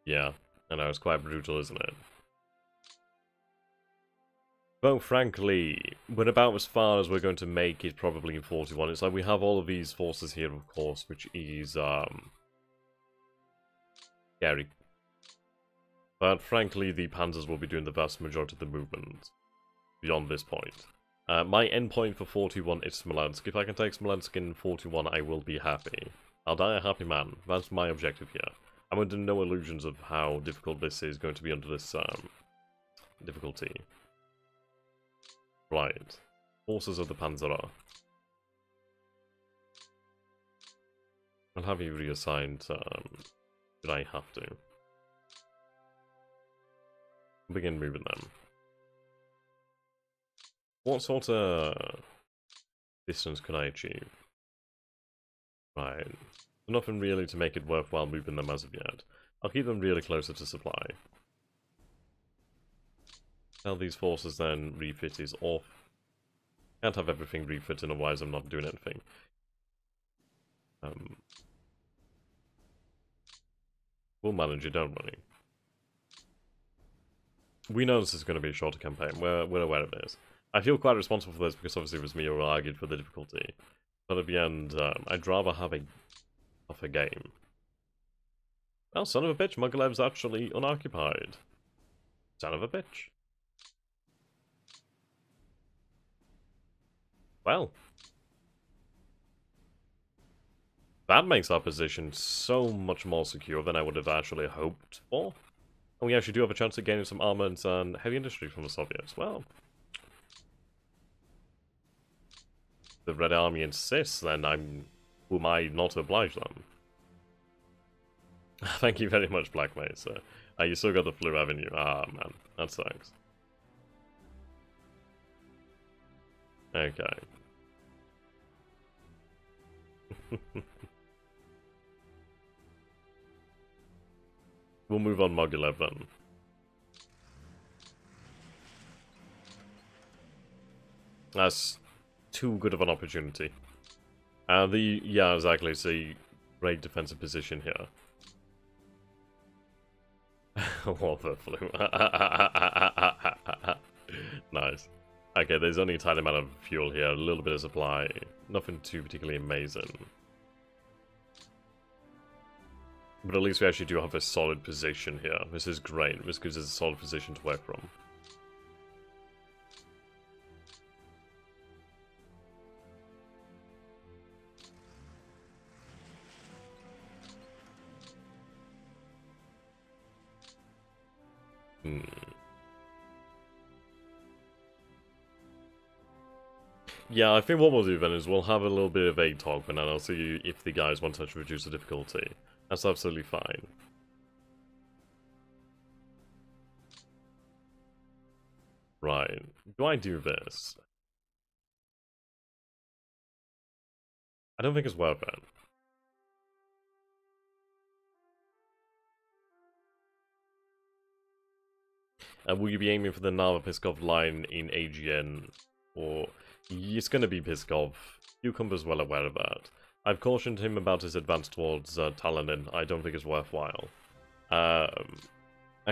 Yeah, I know, it's quite brutal, isn't it? Well, frankly, we're about as far as we're going to make it probably in 41. It's like we have all of these forces here, of course, which is, scary. But frankly, the Panzers will be doing the vast majority of the movement beyond this point. My endpoint for 41 is Smolensk. If I can take Smolensk in 41, I will be happy. I'll die a happy man. That's my objective here. I'm under no illusions of how difficult this is going to be under this difficulty. Right. Forces of the Panzer. I'll have you reassigned, should I have to. Begin moving them. What sort of distance can I achieve? Right. Nothing really to make it worthwhile moving them as of yet. I'll keep them really closer to supply. Tell these forces then refit is off. Can't have everything refit, otherwise I'm not doing anything. We'll manage it, don't we? We know this is going to be a shorter campaign. We're aware of this. I feel quite responsible for this because obviously it was me who argued for the difficulty. But at the end, I'd rather have a tougher game. Well, son of a bitch, Mogilev's actually unoccupied. Son of a bitch. Well. That makes our position so much more secure than I would have actually hoped for. And we actually do have a chance of gaining some armaments and heavy industry from the Soviets. Well, the Red Army insists, then who am I not to oblige them? Thank you very much, Black Mesa. You still got the flu, haven't you? Ah, man, that sucks. Okay. We'll move on Mogilev then. That's too good of an opportunity. Yeah, exactly, it's a great defensive position here. What the flu? Nice. Okay, there's only a tiny amount of fuel here, a little bit of supply. Nothing too particularly amazing. But at least we actually do have a solid position here. This is great. This gives us a solid position to work from. Yeah, I think what we'll do then is we'll have a little bit of a talk, and then I'll see if the guys want to reduce the difficulty. That's absolutely fine. Right. Do I do this? I don't think it's worth it. Will you be aiming for the Nava Piskov line in AGN? Or... It's gonna be Piskov. Cucumber's well aware of that. I've cautioned him about his advance towards Talanin. I don't think it's worthwhile. I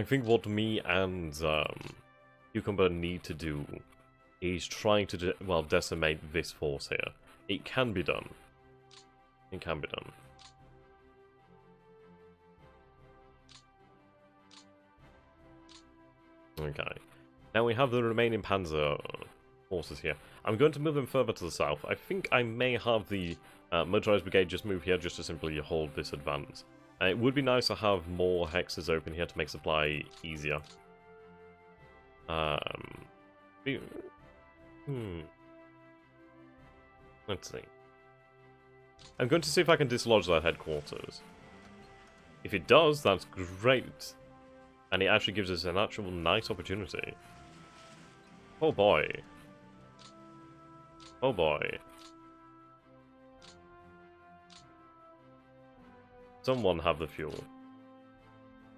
think what me and Cucumber need to do is trying to, well, decimate this force here. It can be done. It can be done. Okay. Now we have the remaining Panzer forces here. I'm going to move them further to the south. I think I may have the motorized brigade just move here just to simply hold this advance. It would be nice to have more hexes open here to make supply easier. Let's see. I'm going to see if I can dislodge that headquarters. If it does, that's great. And it actually gives us an actual nice opportunity. Oh boy. Oh boy. Someone have the fuel.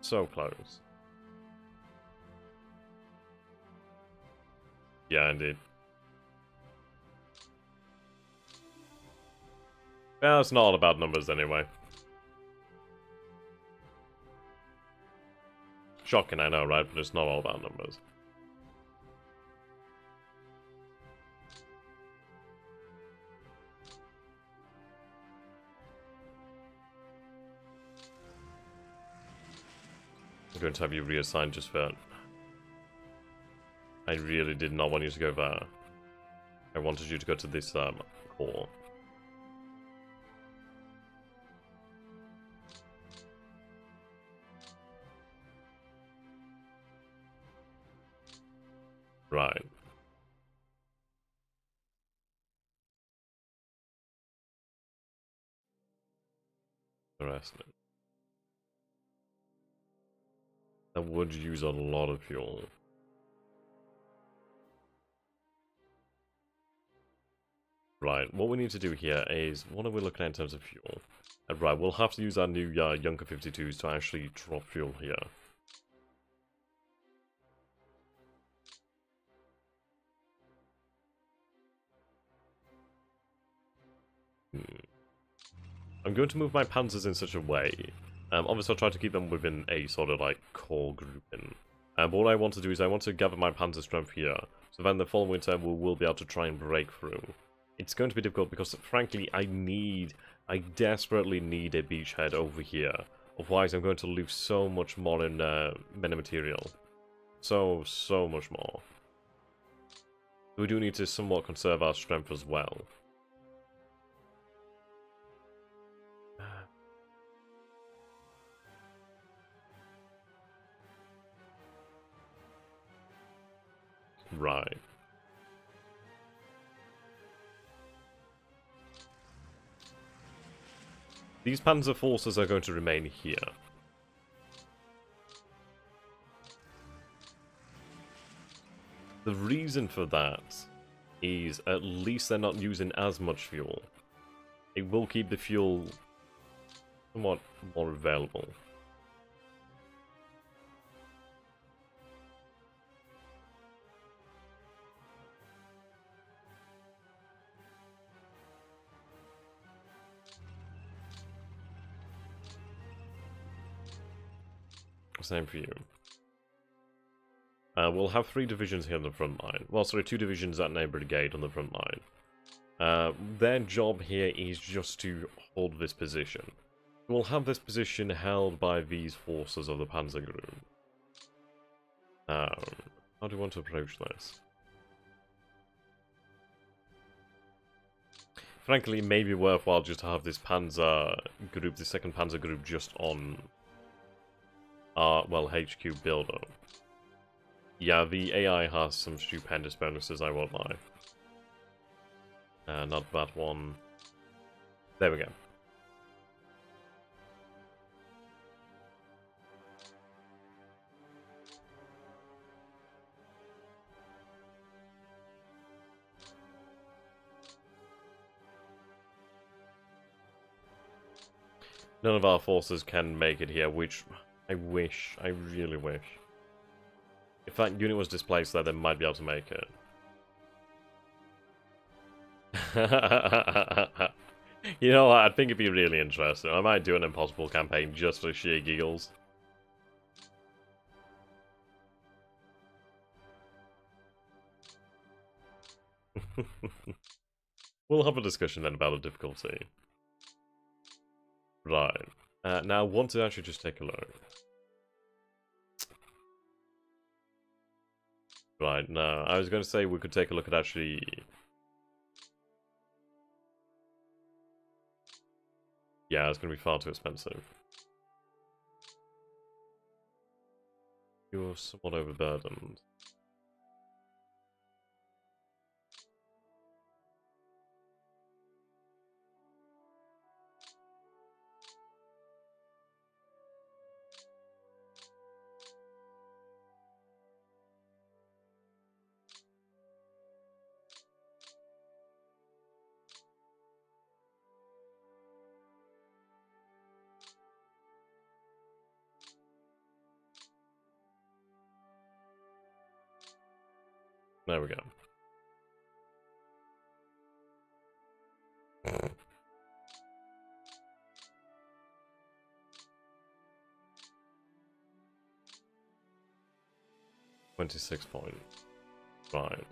So close. Yeah, indeed. Well, it's not all about numbers anyway. Shocking, I know, right? But it's not all about numbers. I'm going to have you reassigned just for... I really did not want you to go there. I wanted you to go to this core. Right. Interesting. That would use a lot of fuel. Right, what we need to do here is, what are we looking at in terms of fuel? Right, we'll have to use our new Junker 52s to actually drop fuel here. I'm going to move my panzers in such a way. Obviously I'll try to keep them within a sort of like core grouping. But what I want to do is I want to gather my panzer strength here, so then the following turn we will be able to try and break through. It's going to be difficult because frankly I desperately need a beachhead over here. Otherwise I'm going to lose so much more in men and material. So much more. We do need to somewhat conserve our strength as well. Right. These panzer forces are going to remain here. The reason for that is at least they're not using as much fuel. It will keep the fuel somewhat more available. Same for you. We'll have 3 divisions here on the front line. Well, sorry, 2 divisions at Neighbour Brigade on the front line. Their job here is just to hold this position. We'll have this position held by these forces of the Panzer Group. How do you want to approach this? Frankly, it may be worthwhile just to have this Panzer Group, the 2nd Panzer Group, just on well, HQ build-up. Yeah, the AI has some stupendous bonuses, I won't lie. Not that one. There we go. None of our forces can make it here, which I wish. I really wish. If that unit was displaced there, they might be able to make it. You know what, I think it'd be really interesting. I might do an impossible campaign just for sheer giggles. We'll have a discussion then about the difficulty. Right. Now, I want to actually just take a look. Right, no, I was going to say we could take a look at actually... Yeah, it's going to be far too expensive. You're somewhat overburdened. There we go. $26 points. Right.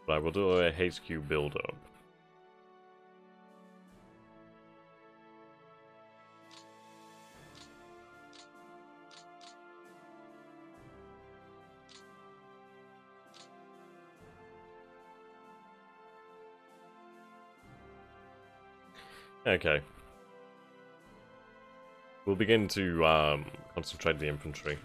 Right, we'll do a HQ build-up. Okay. We'll begin to concentrate the infantry.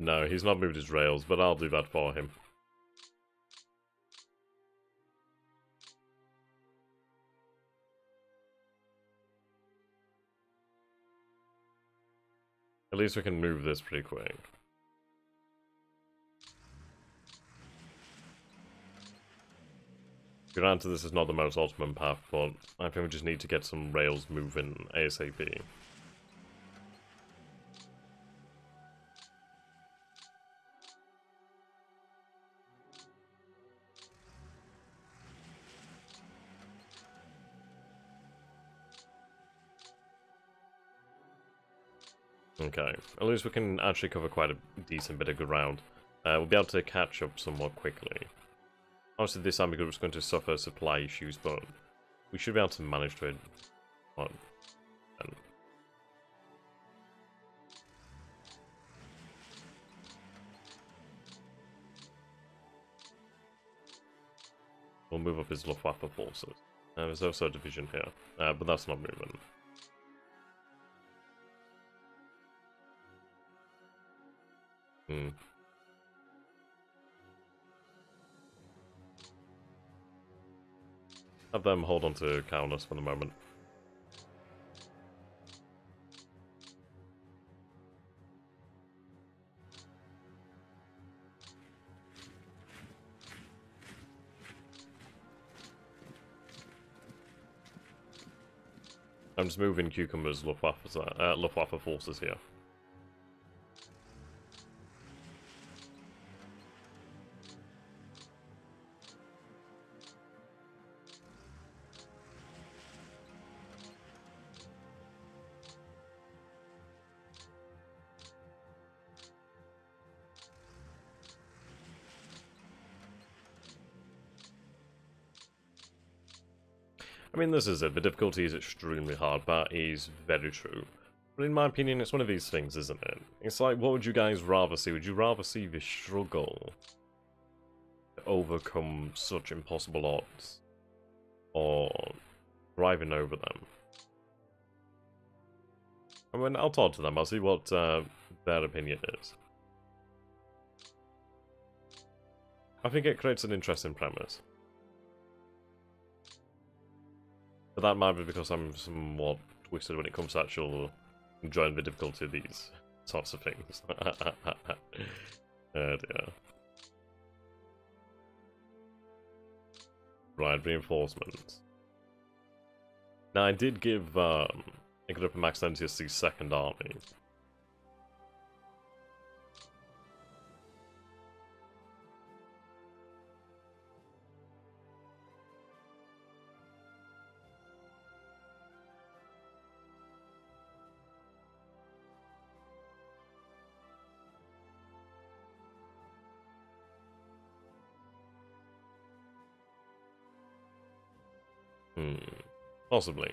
No, he's not moved his rails, but I'll do that for him. At least we can move this pretty quick. Granted, this is not the most optimum path, but I think we just need to get some rails moving ASAP. Okay, at least we can actually cover quite a decent bit of ground. We'll be able to catch up somewhat quickly. Obviously this army group is going to suffer supply issues, but we should be able to manage to it. What? We'll move up his Luftwaffe forces. There's also a division here, but that's not moving. Have them hold on to Kaunas for the moment. I'm just moving Cucumber's Luftwaffe forces here. I mean, this is it. The difficulty is extremely hard. That is very true. But in my opinion, it's one of these things, isn't it? It's like, what would you guys rather see? Would you rather see the struggle to overcome such impossible odds? Or driving over them? I mean, I'll talk to them. I'll see what their opinion is. I think it creates an interesting premise. But that might be because I'm somewhat twisted when it comes to actual enjoying the difficulty of these sorts of things. Oh dear. Right, reinforcements. Now I did give Agrippa Maxentius the second army. Possibly.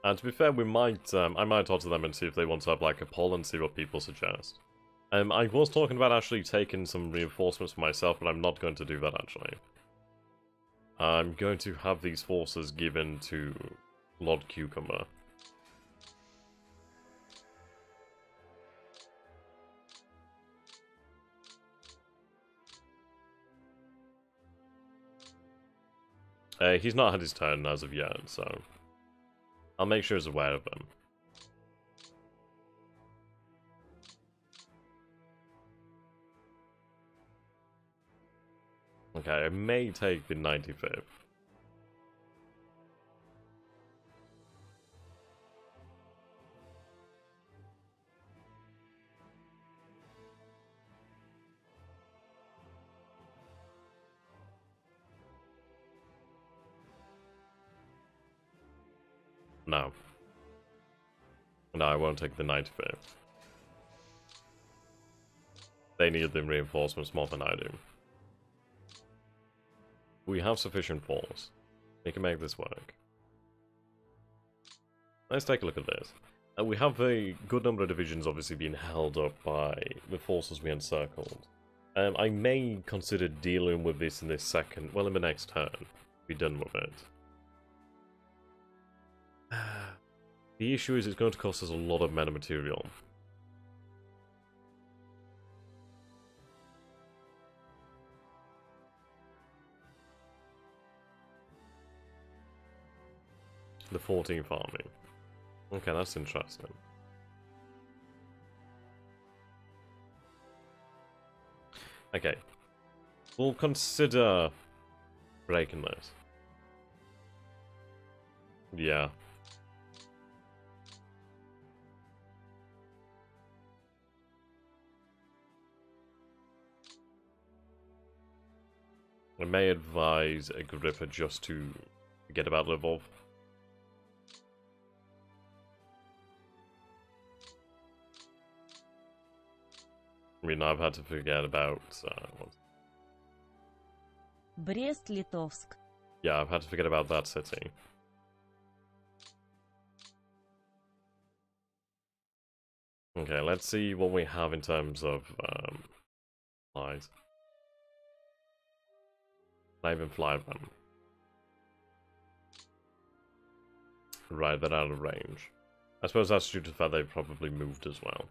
And to be fair, we might, I might talk to them and see if they want to have like a poll and see what people suggest. I was talking about actually taking some reinforcements for myself, but I'm not going to do that actually. I'm going to have these forces given to Lord Cucumber. He's not had his turn as of yet, so I'll make sure he's aware of them. Okay, I may take the 95th. No. No, I won't take the 95th. They need the reinforcements more than I do. We have sufficient force. We can make this work. Let's take a look at this. We have a good number of divisions obviously being held up by the forces we encircled. I may consider dealing with this in this second, well in the next turn. Be done with it. The issue is it's going to cost us a lot of men and material. The 14th Army. Okay, that's interesting. Okay. We'll consider breaking this. Yeah. I may advise Agrippa just to forget about Lvov. I mean, I've had to forget about... Brest-Litovsk. Yeah, I've had to forget about that city. Okay, let's see what we have in terms of flies. Not even fly them. Right, they're out of range. I suppose that's due to the fact they've probably moved as well.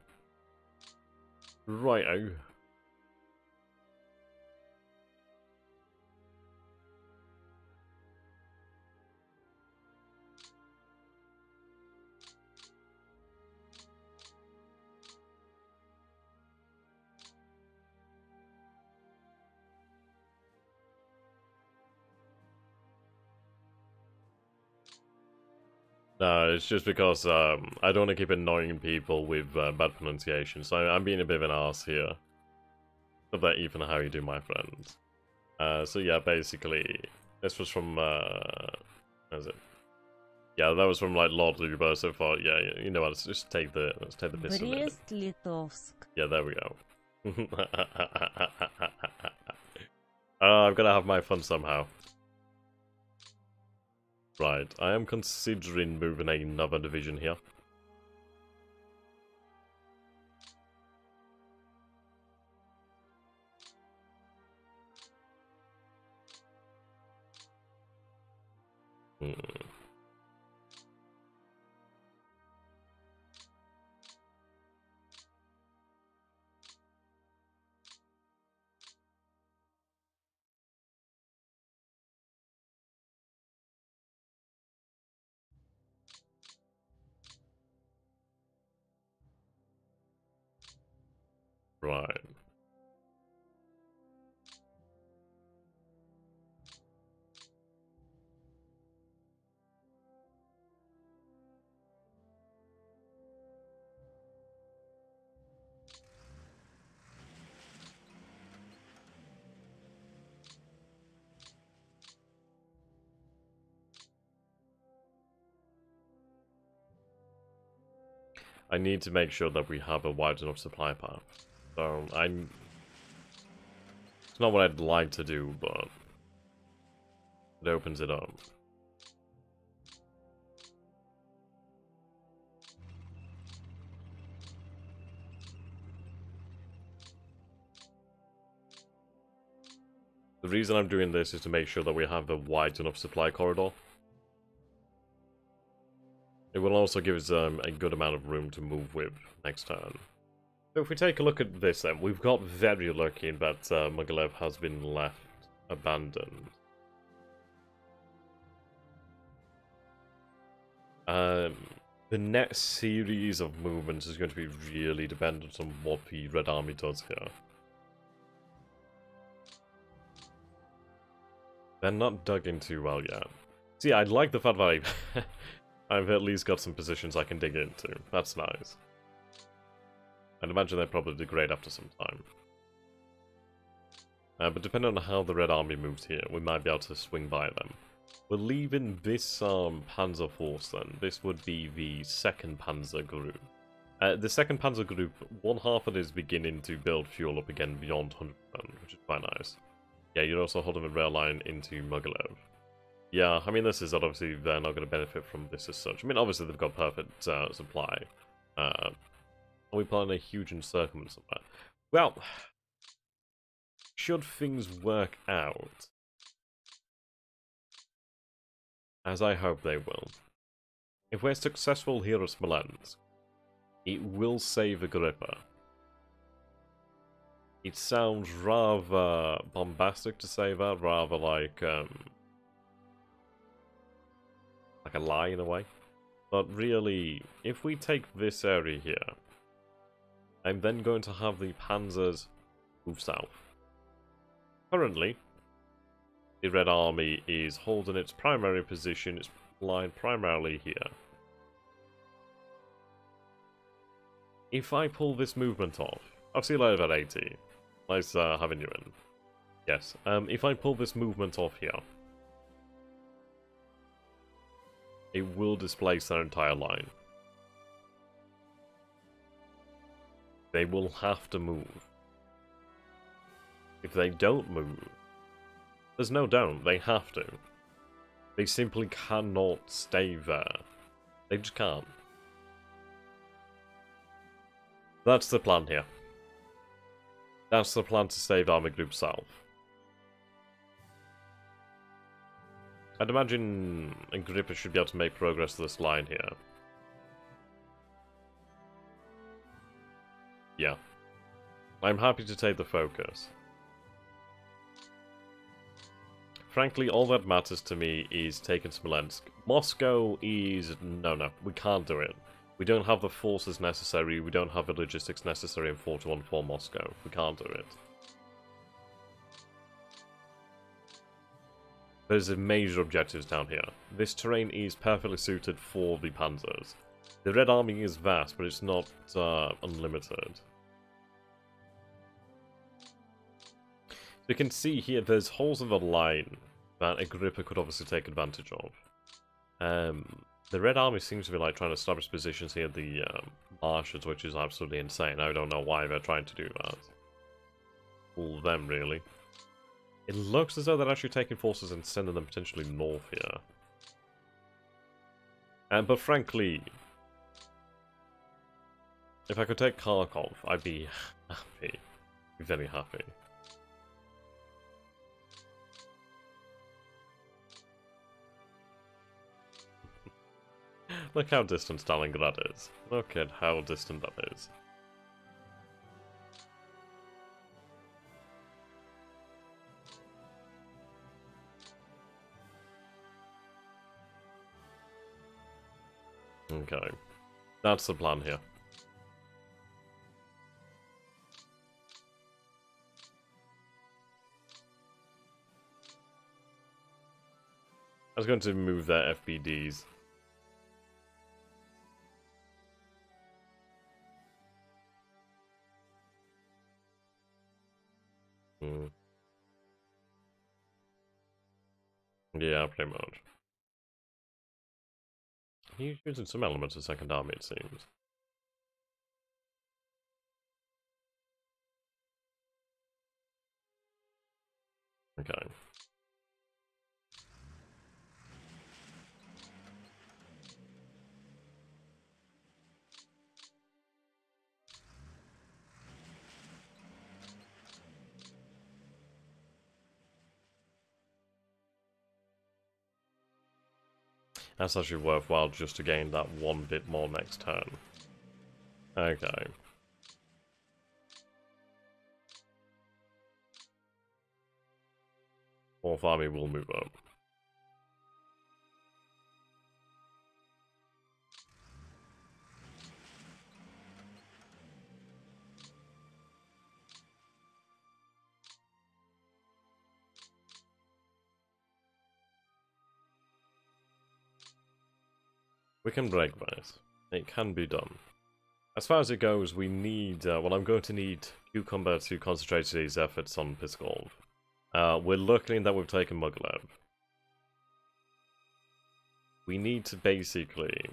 Righto. No, it's just because I don't want to keep annoying people with bad pronunciation, so I'm being a bit of an arse here. Not that even how you do, my friend. So yeah, basically, this was from, what is it? Yeah, that was from like Lord Luba so far. Yeah, you know what? Let's take the piss a minute. Брест-Литовск. Yeah, there we go. I'm gonna have my fun somehow. Right, I am considering moving another division here. Hmm. Right. I need to make sure that we have a wide enough supply path. So, it's not what I'd like to do, but it opens it up. The reason I'm doing this is to make sure that we have a wide enough supply corridor. It will also give us a good amount of room to move with next turn. So if we take a look at this then, we've got very lucky in that Mogilev has been left abandoned. The next series of movements is going to be really dependent on what the Red Army does here. They're not dug in too well yet. See, I like the fact that I've at least got some positions I can dig into. That's nice. I'd imagine they probably degrade after some time. But depending on how the Red Army moves here, we might be able to swing by them. We're leaving this Panzer force then. This would be the 2nd Panzer Group. The 2nd Panzer Group, one half of it is beginning to build fuel up again beyond 100%, which is quite nice. Yeah, you're also holding a rail line into Mogilev. Yeah, I mean, this is obviously they're not going to benefit from this as such. I mean, obviously they've got perfect supply. Are we planning a huge encirclement somewhere? Well, should things work out, as I hope they will, if we're successful here at Smolensk, it will save Agrippa. It sounds rather bombastic to say that, rather like a lie in a way. But really, if we take this area here, I'm then going to have the Panzers move south. Currently, the Red Army is holding its primary position, its line primarily here. If I pull this movement off, I'll see you later at 80. Nice having you in. Yes, if I pull this movement off here, it will displace their entire line. They will have to move. If they don't move, there's no doubt, they have to. They simply cannot stay there. They just can't. That's the plan here. That's the plan to save Army Group South. I'd imagine Agrippa should be able to make progress to this line here. Yeah. I'm happy to take the focus. Frankly, all that matters to me is taking Smolensk. Moscow is... No, we can't do it. We don't have the forces necessary, we don't have the logistics necessary in 4-1-4 Moscow. We can't do it. There's a major objectives down here. This terrain is perfectly suited for the panzers. The Red Army is vast, but it's not unlimited. So you can see here, there's holes in the line that Agrippa could obviously take advantage of. The Red Army seems to be like trying to establish positions here, the marshes, which is absolutely insane. I don't know why they're trying to do that. Fool them, really. It looks as though they're actually taking forces and sending them potentially north here. But frankly, if I could take Kharkov, I'd be happy. Very happy. Look how distant Stalingrad is. Look at how distant that is. Okay. That's the plan here. I was going to move their FBDs. Yeah, pretty much. He's using some elements of Second Army, it seems. Okay. That's actually worthwhile just to gain that one bit more next turn. Okay. Fourth Army will move up. We can break this. It can be done. As far as it goes, we need, well, I'm going to need Cucumber to concentrate his efforts on Pskov. We're lucky that we've taken Mogilev. We need to basically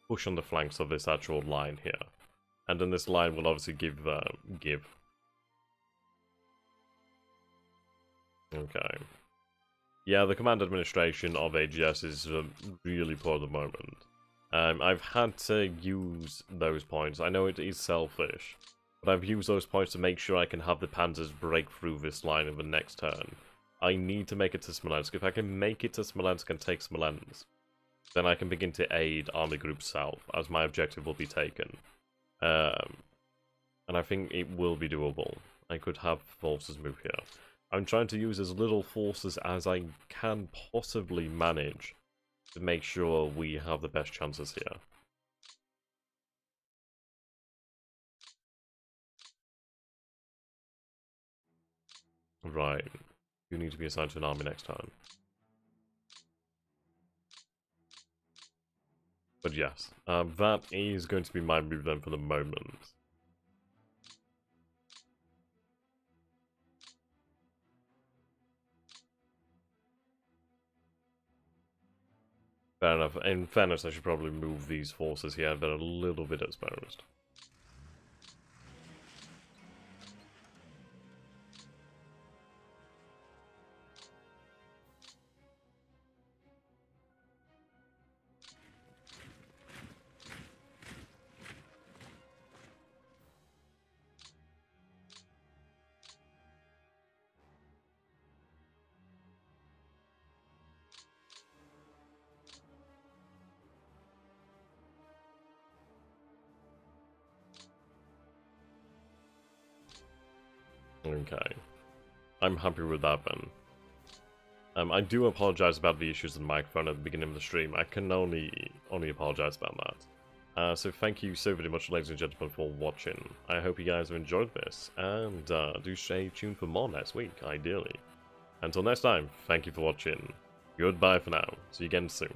push on the flanks of this actual line here. And then this line will obviously give. Okay. Yeah, the command administration of AGS is really poor at the moment. I've had to use those points. I know it is selfish, but I've used those points to make sure I can have the Panzers break through this line in the next turn. I need to make it to Smolensk. If I can make it to Smolensk and take Smolensk, then I can begin to aid Army Group South, as my objective will be taken. And I think it will be doable. I could have forces move here. I'm trying to use as little forces as I can possibly manage to make sure we have the best chances here. Right. You need to be assigned to an army next time. But yes, that is going to be my move then for the moment. Fair enough. In fairness, I should probably move these forces here. They're a little bit exposed. Okay. I'm happy with that then. I do apologize about the issues with the microphone at the beginning of the stream. I can only apologize about that. So thank you so very much, ladies and gentlemen, for watching. I hope you guys have enjoyed this, and do stay tuned for more next week, ideally. Until next time, thank you for watching. Goodbye for now. See you again soon.